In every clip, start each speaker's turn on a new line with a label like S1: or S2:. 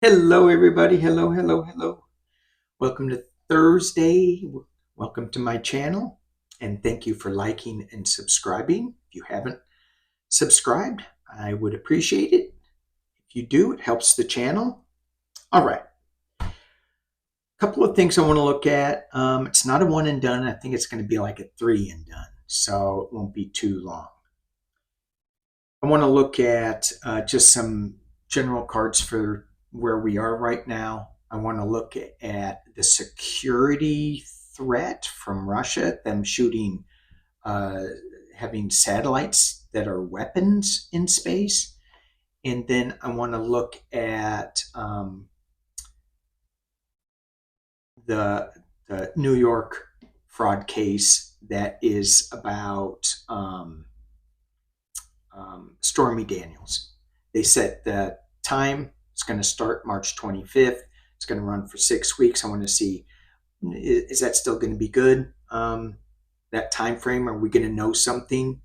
S1: Hello, everybody. Hello, hello, hello. Welcome to Thursday. Welcome to my channel. And thank you for liking and subscribing. If you haven't subscribed, I would appreciate it. If you do, it helps the channel. All right. A couple of things I want to look at. It's not a one and done. I think it's going to be like a three and done. So it won't be too long. I want to look at just some general cards for where we are right now. I want to look at the security threat from Russia, them shooting, having satellites that are weapons in space. And then I want to look at the New York fraud case that is about Stormy Daniels. They set the time. It's going to start March 25th. It's going to run for 6 weeks. I want to see, is that still going to be good? That time frame, are we going to know something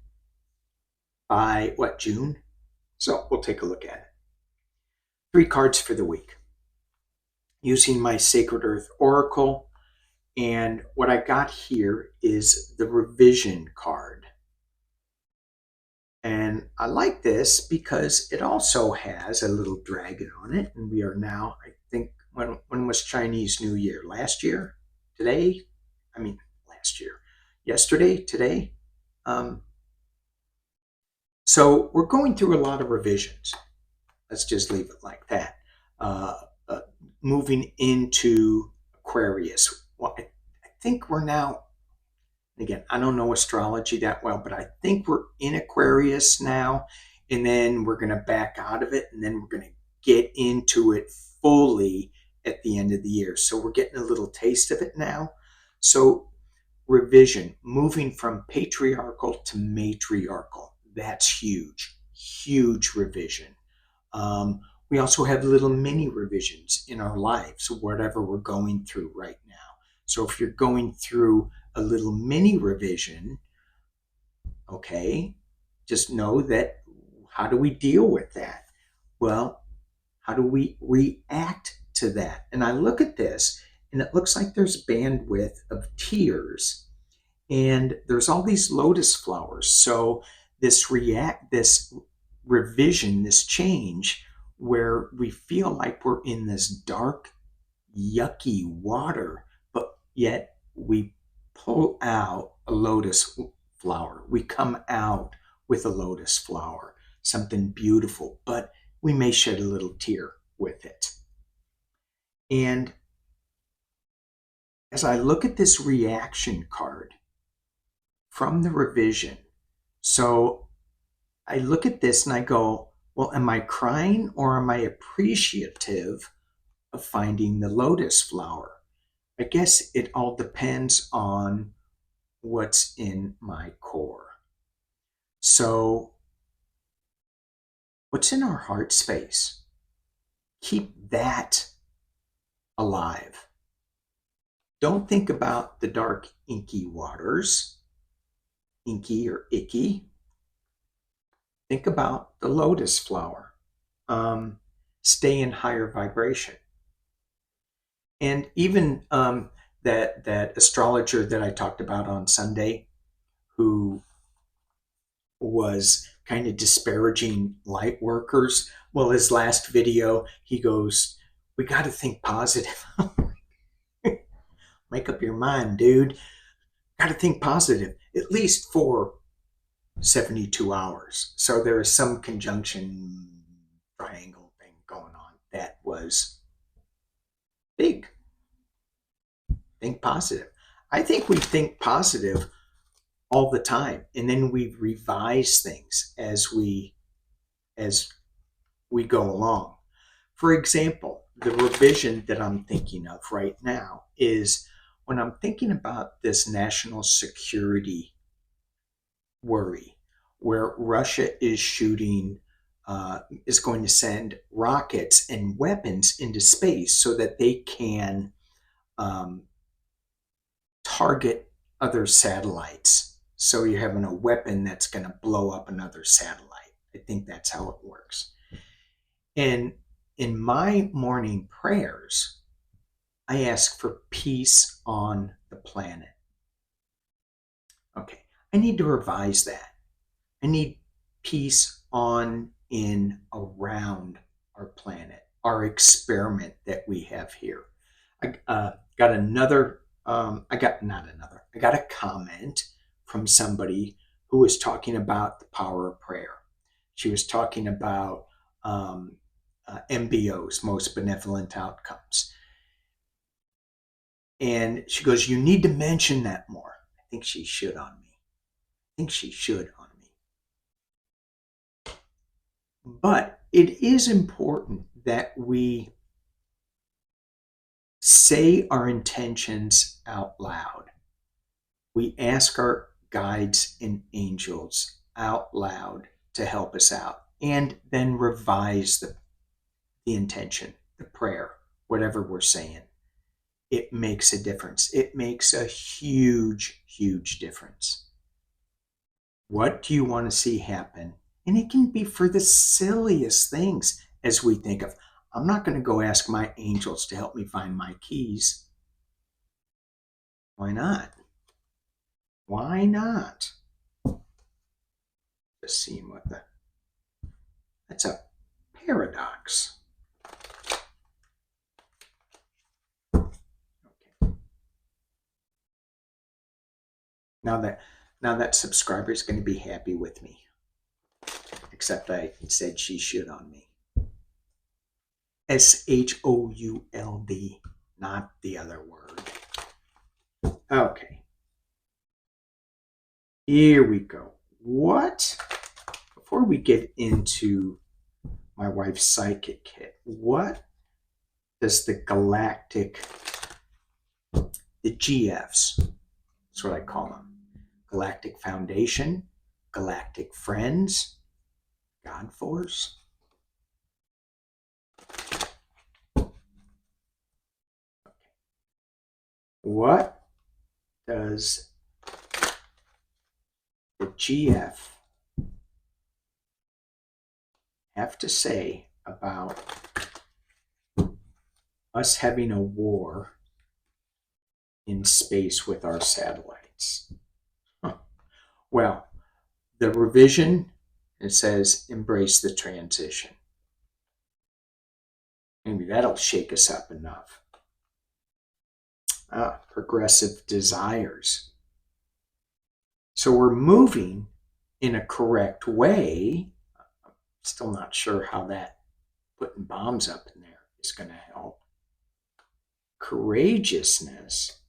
S1: by what, June? So we'll take a look at it. 3 cards for the week using my Sacred Earth Oracle. And what I got here is the revision card. And I like this because it also has a little dragon on it. And we are now, I think, when was Chinese New Year? Last year? Today? Last year. Yesterday? Today? So we're going through a lot of revisions. Let's just leave it like that. Moving into Aquarius. Well, I think we're now, again, I don't know astrology that well, but I think we're in Aquarius now, and then we're going to back out of it, and then we're going to get into it fully at the end of the year. So we're getting a little taste of it now. So revision, moving from patriarchal to matriarchal. That's huge, huge revision. We also have little mini revisions in our lives, whatever we're going through right now. So if you're going through a little mini revision, okay, just know that, how do we deal with that? Well, how do we react to that? And I look at this, and it looks like there's bandwidth of tears, and there's all these lotus flowers. So this revision, this change, where we feel like we're in this dark, yucky water, but yet we pull out a lotus flower. We come out with a lotus flower, something beautiful, but we may shed a little tear with it. And as I look at this reaction card from the revision, so I look at this and I go, well, am I crying or am I appreciative of finding the lotus flower? I guess it all depends on what's in my core. So, what's in our heart space? Keep that alive. Don't think about the dark, inky waters, inky or icky. Think about the lotus flower. Stay in higher vibration. And even that astrologer that I talked about on Sunday, who was kind of disparaging light workers. Well, his last video, he goes, "We got to think positive." Make up your mind, dude. Got to think positive, at least for 72 hours. So there is some conjunction triangle thing going on that was big. Think positive. I think we think positive all the time, and then we revise things as we go along. For example, the revision that I'm thinking of right now is when I'm thinking about this national security worry, where Russia is shooting, is going to send rockets and weapons into space so that they can target other satellites. So you're having a weapon that's going to blow up another satellite. I think that's how it works. And in my morning prayers, I ask for peace on the planet. Okay, I need to revise that. I need peace on, in, around our planet, our experiment that we have here. I got another, I got not another, I got a comment from somebody who was talking about the power of prayer. She was talking about MBOs, most benevolent outcomes. And she goes, you need to mention that more. I think she should on me. I think she should on me. But it is important that we say our intentions out loud. We ask our guides and angels out loud to help us out, and then revise the intention, the prayer, whatever we're saying. It makes a difference. It makes a huge, huge difference. What do you want to see happen? And it can be for the silliest things as we think of. I'm not going to go ask my angels to help me find my keys. Why not? Why not? Just seeing what that's a paradox. Okay. Now that subscriber is going to be happy with me. Except I said she should on me. SHOULD, not the other word. Okay. Here we go. What? Before we get into my wife's psychic kit, what does the Galactic, the GFs, that's what I call them, Galactic Foundation, Galactic Friends, God Force? What does the GF have to say about us having a war in space with our satellites? Well, the revision, it says embrace the transition. Maybe that'll shake us up enough. Progressive desires. So we're moving in a correct way. I'm still not sure how that putting bombs up in there is going to help. Courageousness.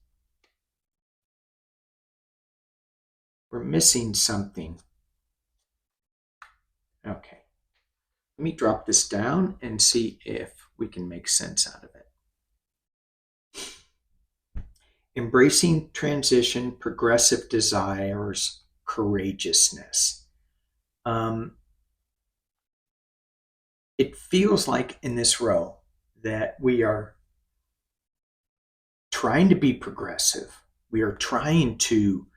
S1: We're missing something. Okay. Let me drop this down and see if we can make sense out of it. Embracing transition, progressive desires, courageousness. It feels like in this row that we are trying to be progressive. We are trying to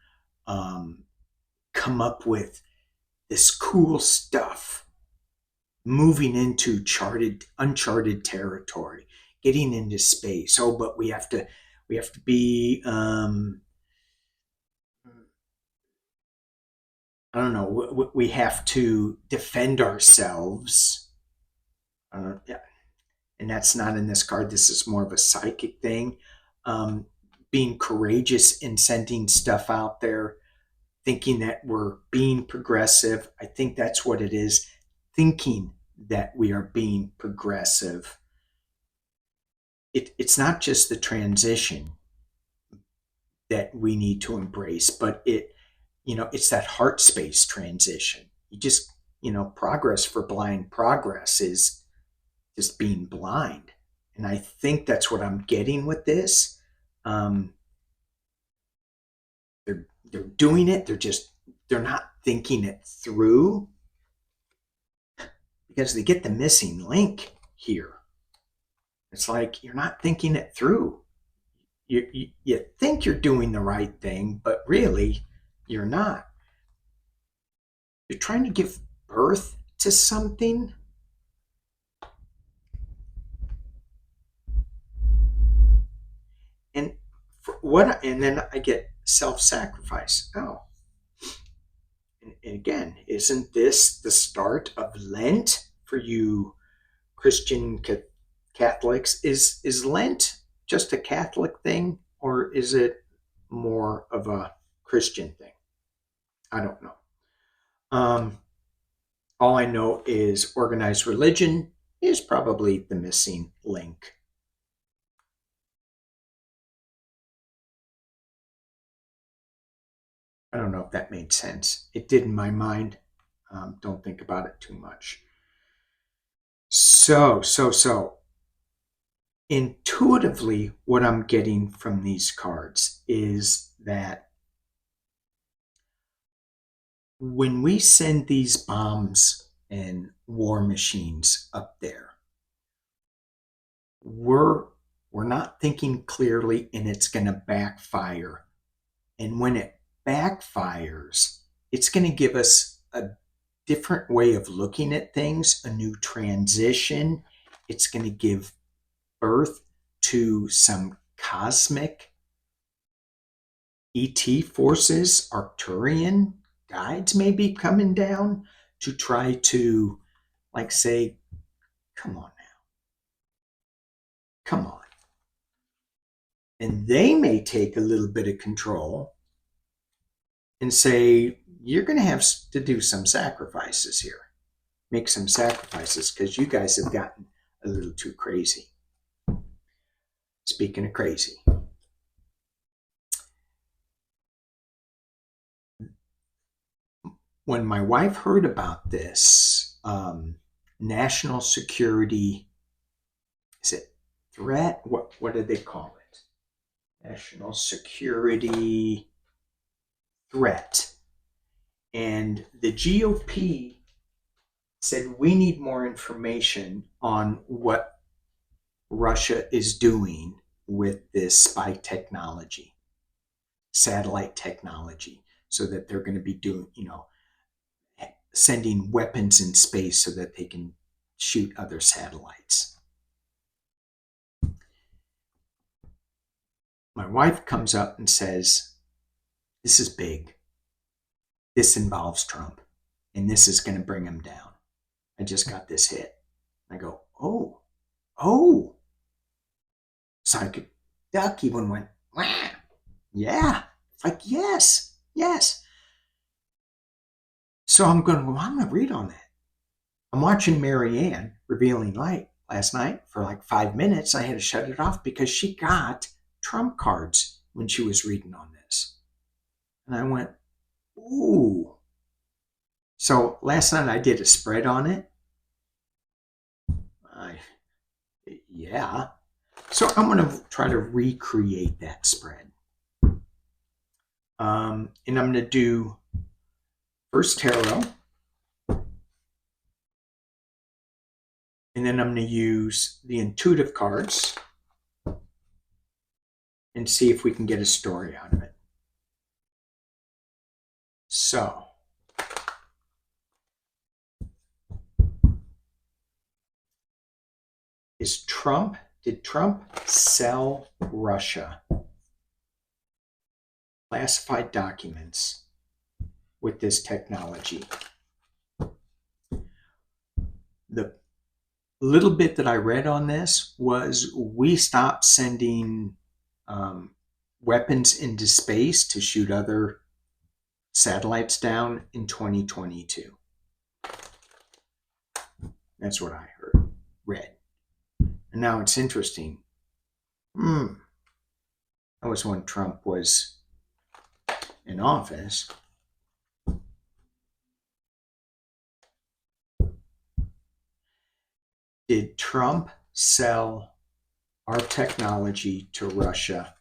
S1: come up with this cool stuff, moving into uncharted territory, getting into space. Oh, but we have to be I don't know, we have to defend ourselves. Yeah. And that's not in this card. This is more of a psychic thing. Being courageous in sending stuff out there, thinking that we're being progressive. I think that's what it is. Thinking that we are being progressive. It's not just the transition that we need to embrace, but it's that heart space transition. You just, progress for blind progress is just being blind. And I think that's what I'm getting with this. They're doing it. They're not thinking it through, because they get the missing link here. It's like you're not thinking it through. You think you're doing the right thing, but really you're not. You're trying to give birth to something. what? And then I get self-sacrifice. Oh, and again, isn't this the start of Lent for you Christian Catholics? Is Lent just a Catholic thing, or is it more of a Christian thing? I don't know. Um, all I know is organized religion is probably the missing link. I don't know if that made sense. It did in my mind. Don't think about it too much. So, intuitively, what I'm getting from these cards is that when we send these bombs and war machines up there, we're not thinking clearly, and it's going to backfire. And when it backfires, it's going to give us a different way of looking at things, a new transition. It's going to give birth to some cosmic ET forces, Arcturian guides maybe coming down to try to, like, say, come on now. Come on. And they may take a little bit of control and say, you're going to have to do some sacrifices here. Make some sacrifices because you guys have gotten a little too crazy. Speaking of crazy, when my wife heard about this national security, is it threat? What did they call it? National security threat. And the GOP said we need more information on what Russia is doing with this spy technology, satellite technology, so that they're going to be doing, sending weapons in space so that they can shoot other satellites. My wife comes up and says, this is big. This involves Trump, and this is going to bring him down. I just got this hit. I go, oh. So I could duck even went, wah. Yeah. It's like, yes. So I'm going, well, I'm going to read on that. I'm watching Marianne Revealing Light last night for like 5 minutes. I had to shut it off because she got Trump cards when she was reading on this. And I went, ooh. So last night I did a spread on it. Yeah. So I'm going to try to recreate that spread. And I'm going to do first tarot. And then I'm going to use the intuitive cards and see if we can get a story out of it. So, did Trump sell Russia classified documents with this technology? The little bit that I read on this was we stopped sending weapons into space to shoot other satellites down in 2022. That's what I read. And now it's interesting. That was when Trump was in office. Did Trump sell our technology to Russia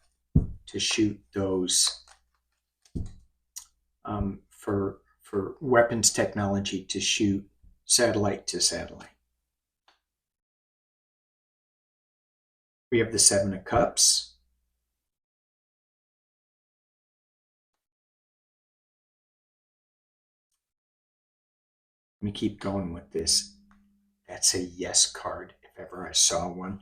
S1: to shoot those for weapons technology to shoot satellite to satellite? We have the Seven of Cups. Let me keep going with this. That's a yes card if ever I saw one.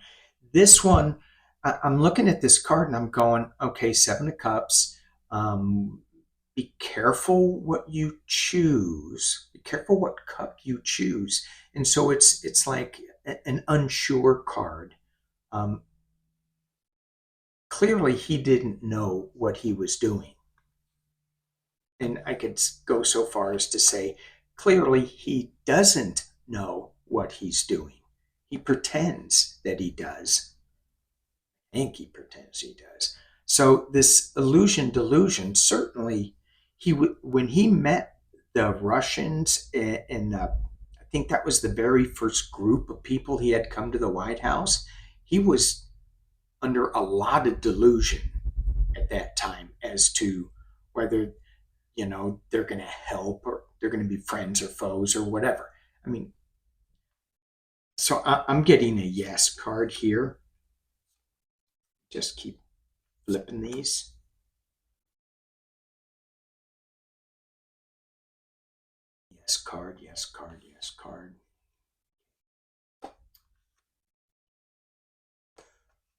S1: This one, I'm looking at this card and I'm going, okay, Seven of Cups. Um, be careful what you choose. Be careful what cup you choose. And so it's like an unsure card. Um, Clearly, he didn't know what he was doing. And I could go so far as to say, clearly, he doesn't know what he's doing. He pretends that he does. I think he pretends he does. So this illusion delusion, certainly, when he met the Russians, and I think that was the very first group of people he had come to the White House, he was under a lot of delusion at that time as to whether they're going to help or they're going to be friends or foes or whatever. I mean, so I'm getting a yes card here. Just keep flipping these. Yes card, yes card, yes card.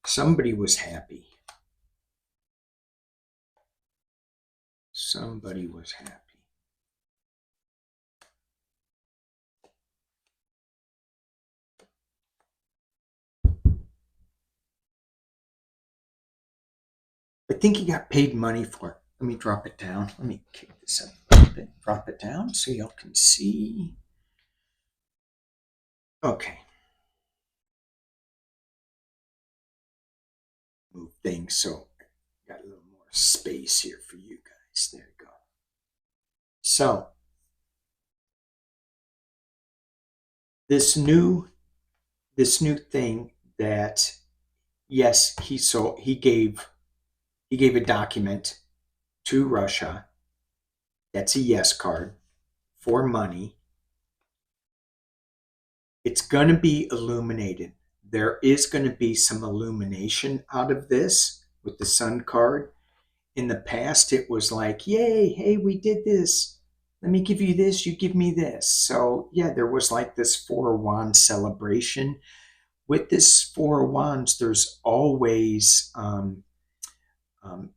S1: Somebody was happy. Somebody was happy. I think he got paid money for it. Let me drop it down. Let me kick this up a little bit. Drop it down so y'all can see. Okay. Move things so I got a little more space here for you guys. There you go. So this new thing that, yes, he gave a document to Russia. That's a yes card for money. It's going to be illuminated. There is going to be some illumination out of this with the Sun card. In the past, it was like, yay, hey, we did this. Let me give you this, you give me this. So, yeah, there was like this Four of Wands celebration. With this Four of Wands, there's always,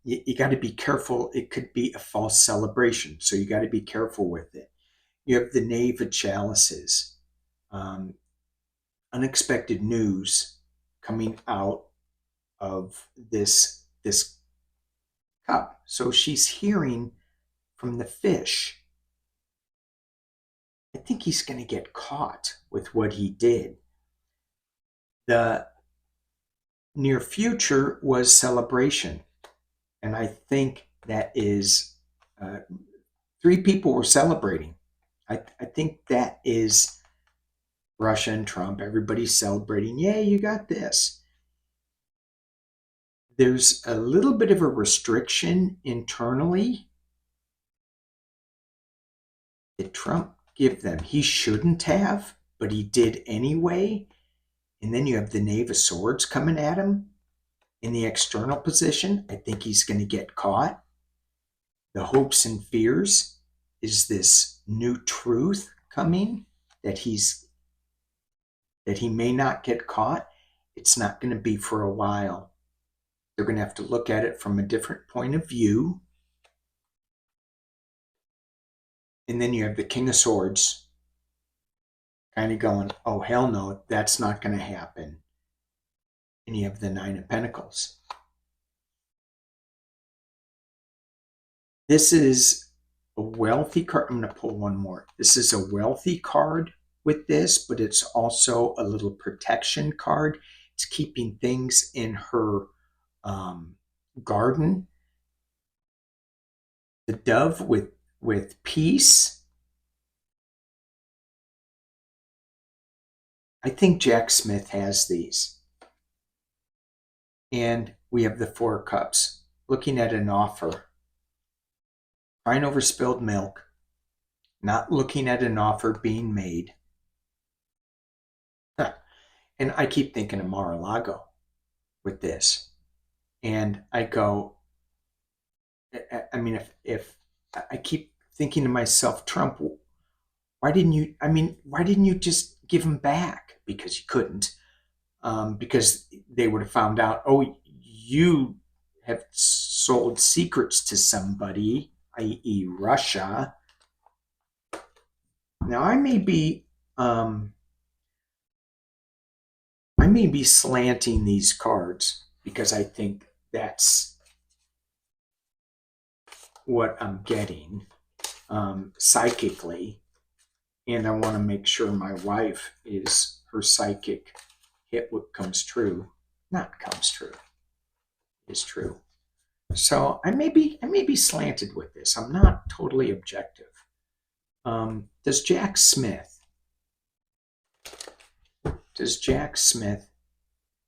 S1: you got to be careful. It could be a false celebration. So, you got to be careful with it. You have the Knave of Chalices. Um, Unexpected news coming out of this cup. So she's hearing from the fish. I think he's going to get caught with what he did. The near future was celebration, and I think that is three people were celebrating. I think that is Russia and Trump. Everybody's celebrating. Yay, you got this. There's a little bit of a restriction internally. Did Trump give them? He shouldn't have, but he did anyway. And then you have the Knave of Swords coming at him in the external position. I think he's going to get caught. The hopes and fears is this new truth coming that he may not get caught. It's not going to be for a while. They're going to have to look at it from a different point of view. And then you have the King of Swords kind of going, oh, hell no, that's not going to happen. And you have the Nine of Pentacles. This is a wealthy card. I'm going to pull one more. This is a wealthy card with this, but it's also a little protection card. It's keeping things in her garden. The Dove with peace. I think Jack Smith has these. And we have the Four of Cups, looking at an offer. Crying over spilled milk, not looking at an offer being made. And I keep thinking of Mar-a-Lago with this. And I go, I mean, if I keep thinking to myself, Trump, why didn't you just give him back? Because you couldn't. because they would have found out, oh, you have sold secrets to somebody, i.e., Russia. Now, I may be slanting these cards because I think that's what I'm getting psychically, and I want to make sure my wife her psychic hit what comes true, not comes true, is true. So I may be slanted with this. I'm not totally objective. Does Jack Smith?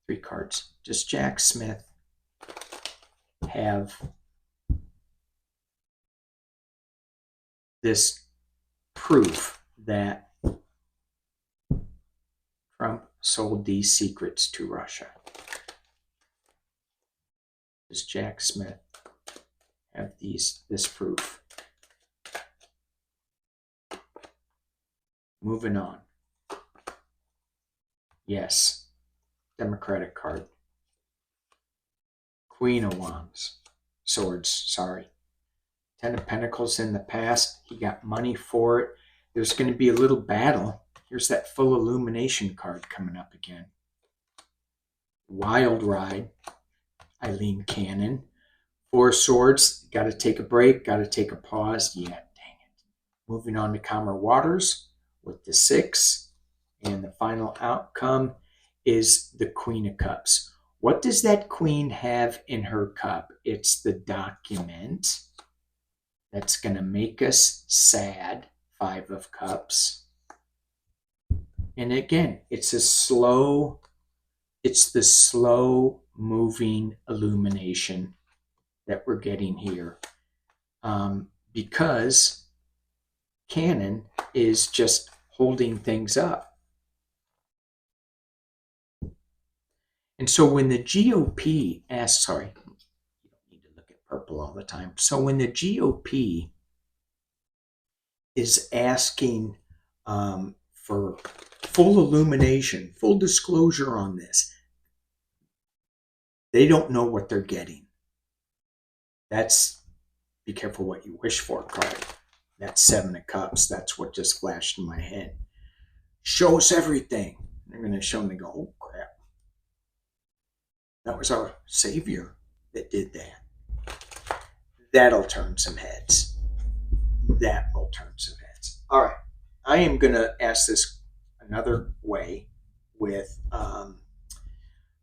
S1: Three cards. Does Jack Smith have this proof that Trump sold these secrets to Russia? Does Jack Smith have this proof? Moving on. Yes. Democratic card. Queen of Wands. Swords, sorry. Ten of Pentacles in the past. He got money for it. There's going to be a little battle. Here's that full illumination card coming up again. Wild ride. Eileen Cannon. Four Swords. Got to take a break. Got to take a pause. Yeah, dang it. Moving on to calmer waters with the 6. And the final outcome is the Queen of Cups. What does that queen have in her cup? It's the document that's going to make us sad. 5 of Cups. And again, it's the slow moving illumination that we're getting here. Because Cannon is just holding things up. And so when the GOP asks, sorry, you don't need to look at purple all the time. So when the GOP is asking for full illumination, full disclosure on this, they don't know what they're getting. That's be careful what you wish for card. That 7 of Cups, that's what just flashed in my head. Show us everything. They're going to show them and go, oh crap. That was our savior that did that. That'll turn some heads. That will turn some heads. All right. I am going to ask this another way with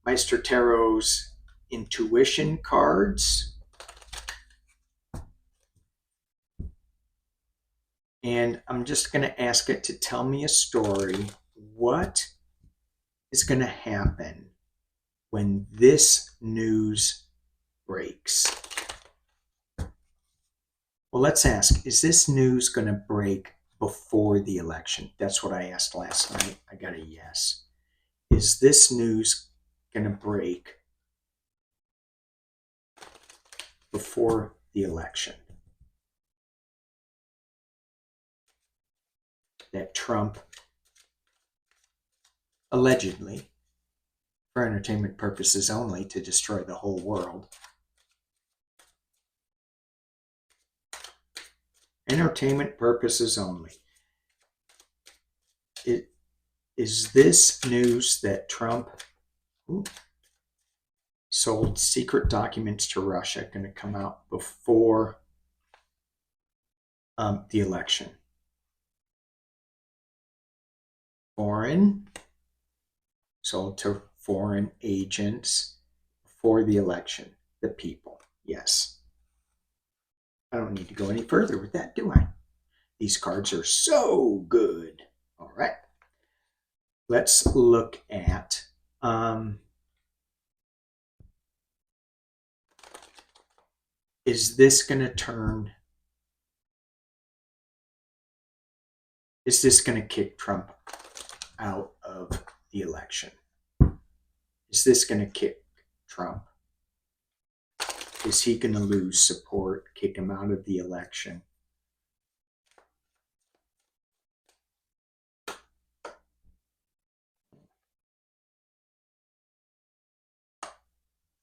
S1: Meister Tarot's intuition cards. And I'm just going to ask it to tell me a story. What is going to happen when this news breaks? Well, let's ask, is this news going to break before the election? That's what I asked last night. I got a yes. Is this news going to break before the election? That Trump allegedly, for entertainment purposes only, to destroy the whole world. Entertainment purposes only. Is this news that Trump sold secret documents to Russia going to come out before the election? Foreign, sold to foreign agents before the election. The people, yes. I don't need to go any further with that, do I? These cards are so good. All right. Let's look at is this going to kick Trump out of the election? Is this going to kick Trump? Is he going to lose support, kick him out of the election?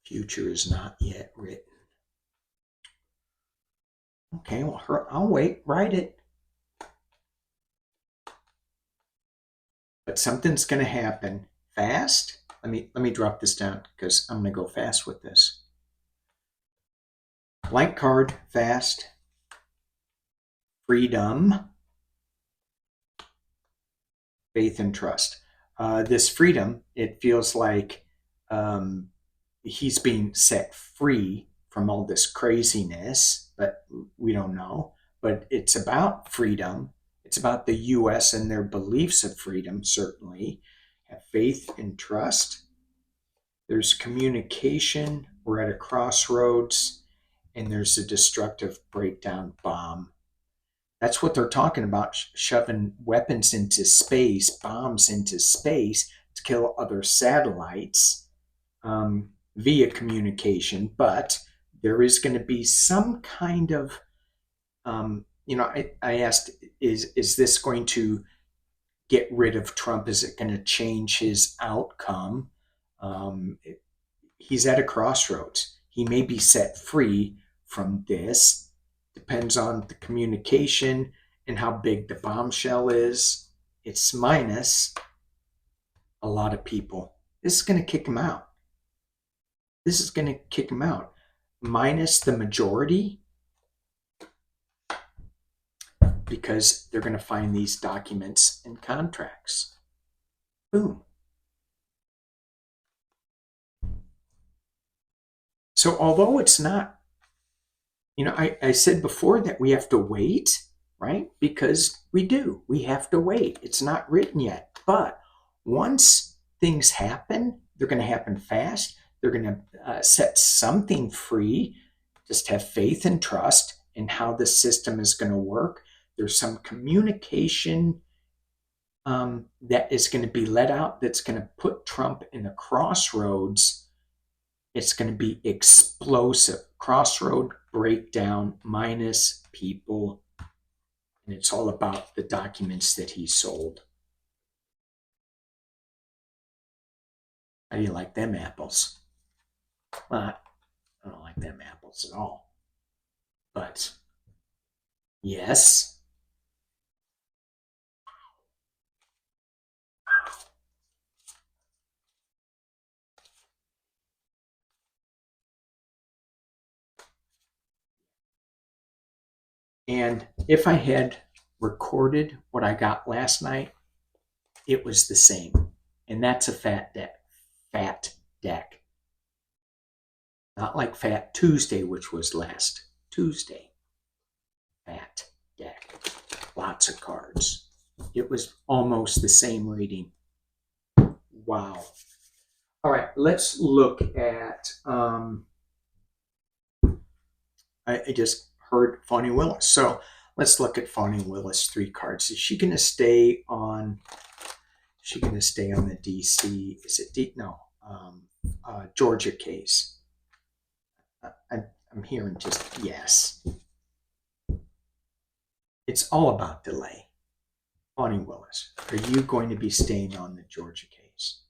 S1: Future is not yet written. Okay, well, I'll wait. Write it. But something's going to happen fast. Let me drop this down because I'm going to go fast with this. Blank card, fast. Freedom. Faith and trust. This freedom, it feels like he's being set free from all this craziness, but we don't know. But it's about freedom. It's about the U.S. and their beliefs of freedom, certainly. Have faith and trust. There's communication. We're at a crossroads, and there's a destructive breakdown bomb. That's what they're talking about, shoving weapons into space, bombs into space to kill other satellites via communication. But there is going to be some kind of, I asked, is this going to get rid of Trump? Is it going to change his outcome? He's at a crossroads. He may be set free from this. Depends on the communication and how big the bombshell is. It's minus a lot of people. This is going to kick him out. This is going to kick him out. Minus the majority, because they're going to find these documents and contracts. Boom. So although it's not, I said before that we have to wait, right? Because we do. We have to wait. It's not written yet. But once things happen, they're going to happen fast. They're going to set something free. Just have faith and trust in how the system is going to work. There's some communication that is going to be let out that's going to put Trump in the crossroads. It's going to be explosive. Crossroad breakdown minus people. And it's all about the documents that he sold. How do you like them apples? Well, I don't like them apples at all. But yes. And if I had recorded what I got last night, it was the same. And that's a fat deck. Not like Fat Tuesday, which was last Tuesday. Fat deck. Lots of cards. It was almost the same reading. Wow. All right, let's look at, I just heard Fani Willis. So let's look at Fani Willis, 3 cards. Is she going to stay on, the DC, is it no, Georgia case? I'm hearing just yes. It's all about delay. Fani Willis, are you going to be staying on the Georgia case?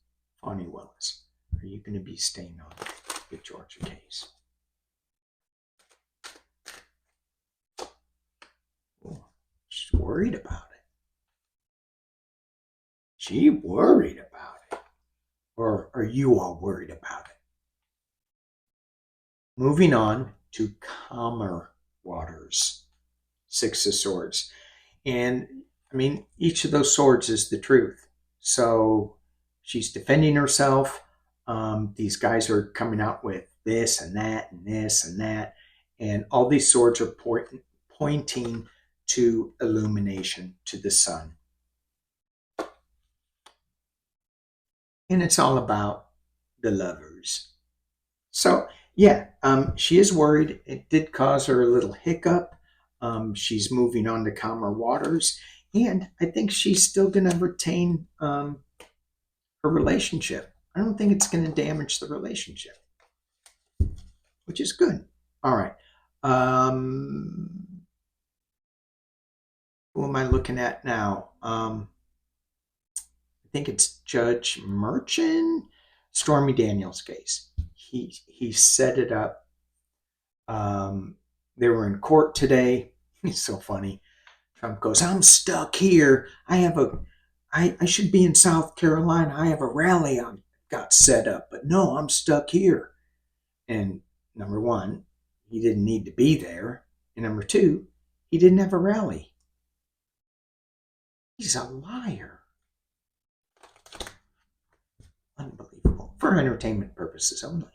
S1: Fani Willis, are you going to be staying on the Georgia case? Oh, she's worried about it. She worried about it. Or are you all worried about it? Moving on to calmer waters. 6 of Swords. And I mean, each of those swords is the truth. So she's defending herself. These guys are coming out with this and that and this and that. And all these swords are pointing to illumination, to the sun. And it's all about the lovers. So, yeah, she is worried. It did cause her a little hiccup. She's moving on to calmer waters. And I think she's still going to retain her relationship. I don't think it's going to damage the relationship, which is good. All right. Who am I looking at now? I think it's Judge Merchant, Stormy Daniels' case. he set it up. They were in court today. It's so funny. Trump goes, I'm stuck here. I should be in South Carolina. I have a rally I got set up, but no, I'm stuck here. And number one, he didn't need to be there. And number two, he didn't have a rally. He's a liar. Unbelievable. For entertainment purposes only.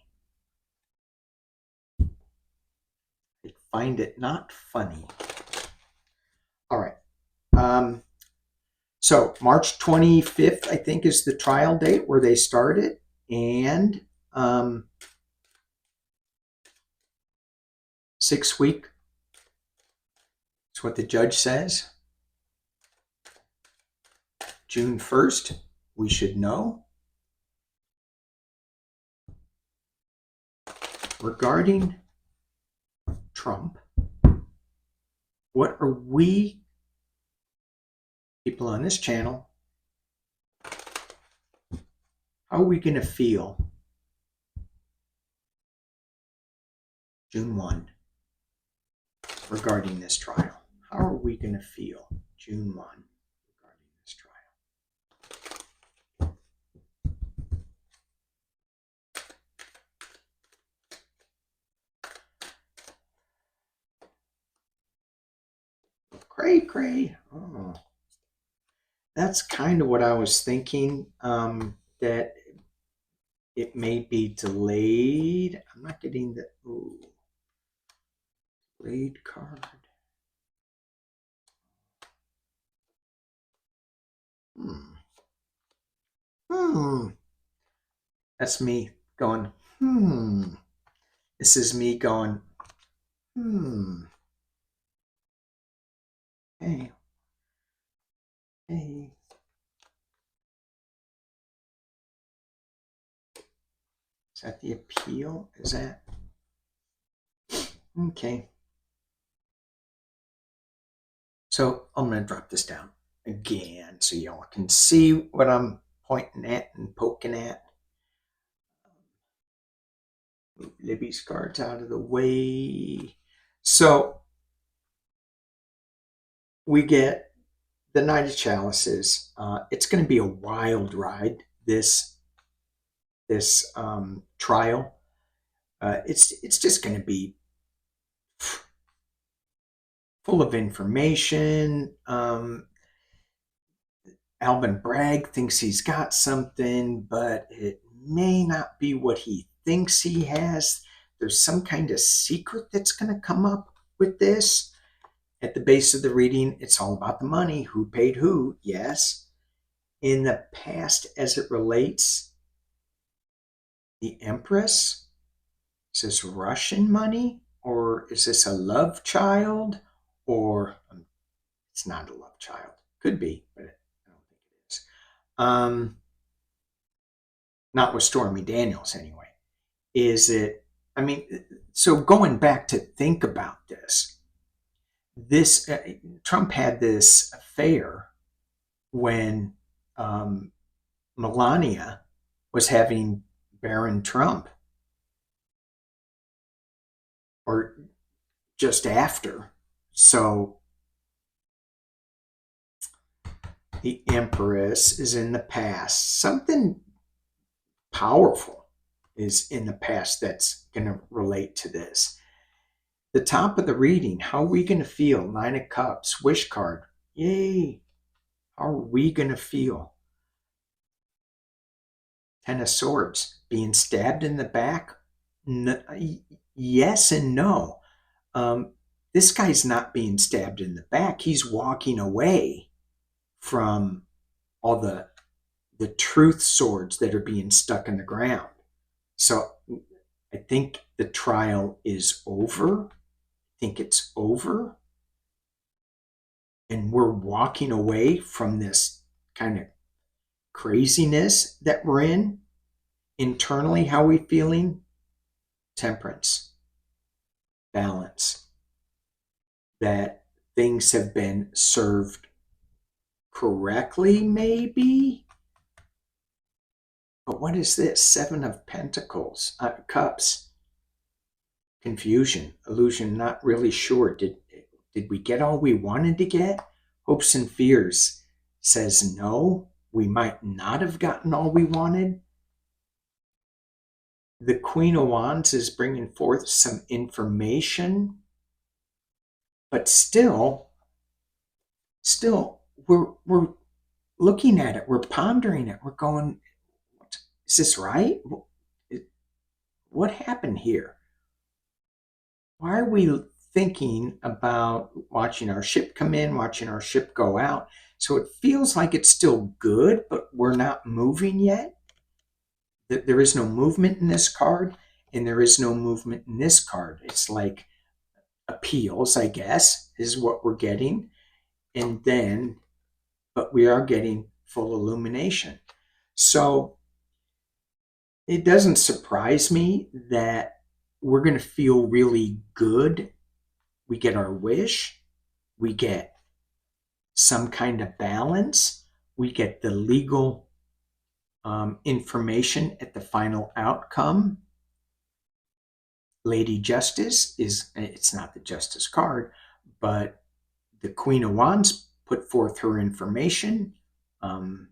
S1: I find it not funny. All right. So March 25th, I think, is the trial date where they started. And 6 week. That's what the judge says. June 1st, we should know. Regarding Trump, what are we, people on this channel, how are we going to feel June 1 regarding this trial? How are we going to feel June 1 regarding this trial? Cray. Oh, that's kind of what I was thinking, that it may be delayed. I'm not getting the delayed card. That's me going, This is me going, Hey. Is that the appeal? Is that? Okay. So I'm going to drop this down again so y'all can see what I'm pointing at and poking at. Move Libby's cards out of the way. So we get the Knight of Chalices. It's going to be a wild ride, this trial. It's just going to be full of information. Alvin Bragg thinks he's got something, but it may not be what he thinks he has. There's some kind of secret that's going to come up with this. At the base of the reading, it's all about the money. Who paid who? Yes. In the past, as it relates, the Empress, is this Russian money? Or is this a love child? Or it's not a love child. Could be, but I don't think it is. Not with Stormy Daniels, anyway. Is it, so going back to think about this, Trump had this affair when Melania was having Baron Trump, or just after. So the Empress is in the past. Something powerful is in the past that's going to relate to this. The top of the reading, how are we going to feel? Nine of Cups, wish card. Yay. How are we going to feel? Ten of Swords, being stabbed in the back? No, yes and no. This guy's not being stabbed in the back. He's walking away from all the truth swords that are being stuck in the ground. So I think the trial is over. I think it's over. And we're walking away from this kind of craziness that we're in. Internally, how are we feeling? Temperance. Balance. That things have been served correctly, maybe? But what is this? Seven of Pentacles, Cups. Confusion, illusion, not really sure. Did we get all we wanted to get? Hopes and fears says no, we might not have gotten all we wanted. The Queen of Wands is bringing forth some information, but still we're looking at it, we're pondering it, we're going, is this right? What happened here? Why are we thinking about watching our ship come in, watching our ship go out? So it feels like it's still good, but we're not moving yet. There is no movement in this card, and there is no movement in this card. It's like appeals, I guess, is what we're getting. And then, but we are getting full illumination. So it doesn't surprise me that we're going to feel really good. We get our wish. We get some kind of balance. We get the legal information at the final outcome. Lady Justice is, it's not the Justice card, but the Queen of Wands put forth her information. And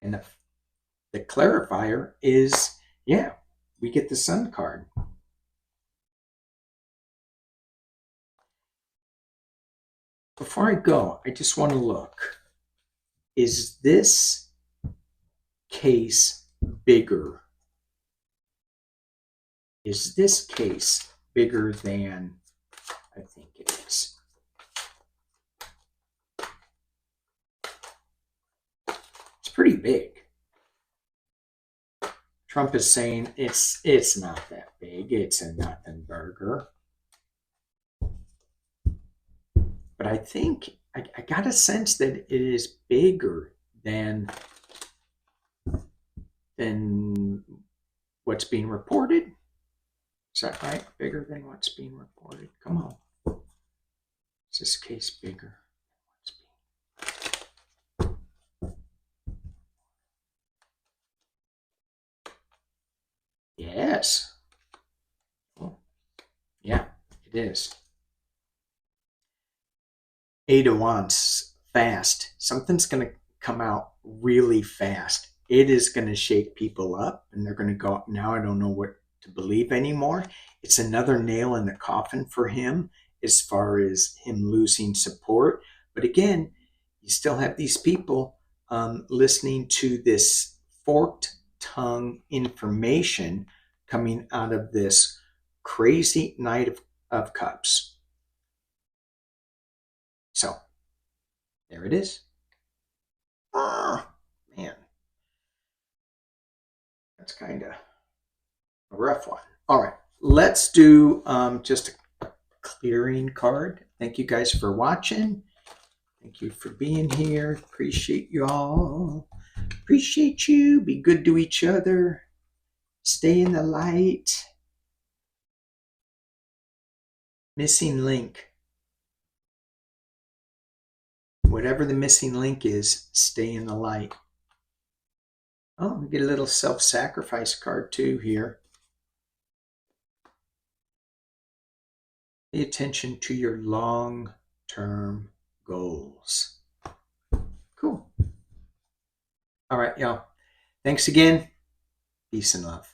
S1: the clarifier is, yeah, we get the Sun card. Before I go, I just want to look. Is this case bigger? Is this case bigger than I think it is? It's pretty big. Trump is saying it's not that big. It's a nothing burger. But I think I got a sense that it is bigger than what's being reported. Is that right? Bigger than what's being reported? Come on. Is this case bigger than what's being? Yes. Oh, yeah, it is. Eight of Wands, fast. Something's going to come out really fast. It is going to shake people up, and they're going to go, now I don't know what to believe anymore. It's another nail in the coffin for him as far as him losing support. But again, you still have these people listening to this forked tongue information coming out of this crazy Knight of Cups. So, there it is. Ah, man. That's kind of a rough one. All right, let's do just a clearing card. Thank you guys for watching. Thank you for being here. Appreciate you all. Appreciate you. Be good to each other. Stay in the light. Missing link. Whatever the missing link is, stay in the light. Oh, we get a little self-sacrifice card too here. Pay attention to your long-term goals. Cool. All right, y'all. Thanks again. Peace and love.